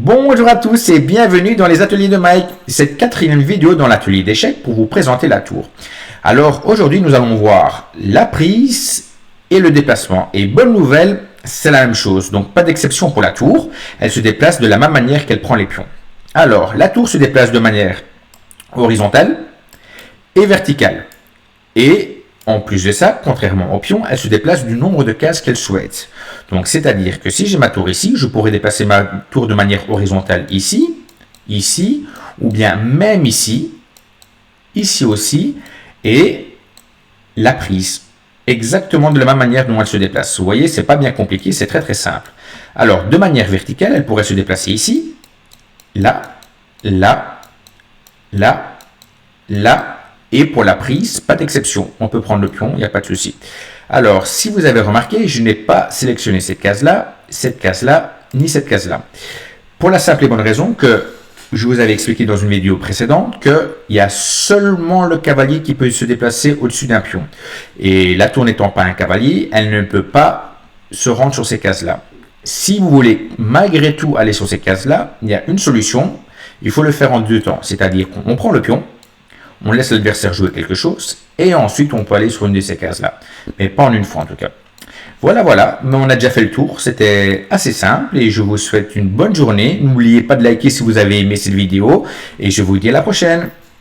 Bonjour à tous et bienvenue dans les ateliers de Mike. Cette quatrième vidéo dans l'atelier d'échecs pour vous présenter la tour. Alors aujourd'hui nous allons voir la prise et le déplacement. Et bonne nouvelle, c'est la même chose. Donc pas d'exception pour la tour. Elle se déplace de la même manière qu'elle prend les pions. Alors la tour se déplace de manière horizontale et verticale. Et en plus de ça, contrairement au pion, elle se déplace du nombre de cases qu'elle souhaite. Donc, c'est-à-dire que si j'ai ma tour ici, je pourrais déplacer ma tour de manière horizontale ici, ici, ou bien même ici, ici aussi, et la prise. Exactement de la même manière dont elle se déplace. Vous voyez, c'est pas bien compliqué, c'est très simple. Alors, de manière verticale, elle pourrait se déplacer ici, là, là, là, là, et pour la prise, pas d'exception. On peut prendre le pion, il n'y a pas de souci. Alors, si vous avez remarqué, je n'ai pas sélectionné cette case-là, ni cette case-là. Pour la simple et bonne raison que je vous avais expliqué dans une vidéo précédente qu'il y a seulement le cavalier qui peut se déplacer au-dessus d'un pion. Et la tour n'étant pas un cavalier, elle ne peut pas se rendre sur ces cases-là. Si vous voulez malgré tout aller sur ces cases-là, il y a une solution. Il faut le faire en deux temps. C'est-à-dire qu'on prend le pion, on laisse l'adversaire jouer quelque chose, et ensuite on peut aller sur une de ces cases-là. Mais pas en une fois en tout cas. Voilà, mais on a déjà fait le tour, c'était assez simple, et je vous souhaite une bonne journée. N'oubliez pas de liker si vous avez aimé cette vidéo, et je vous dis à la prochaine.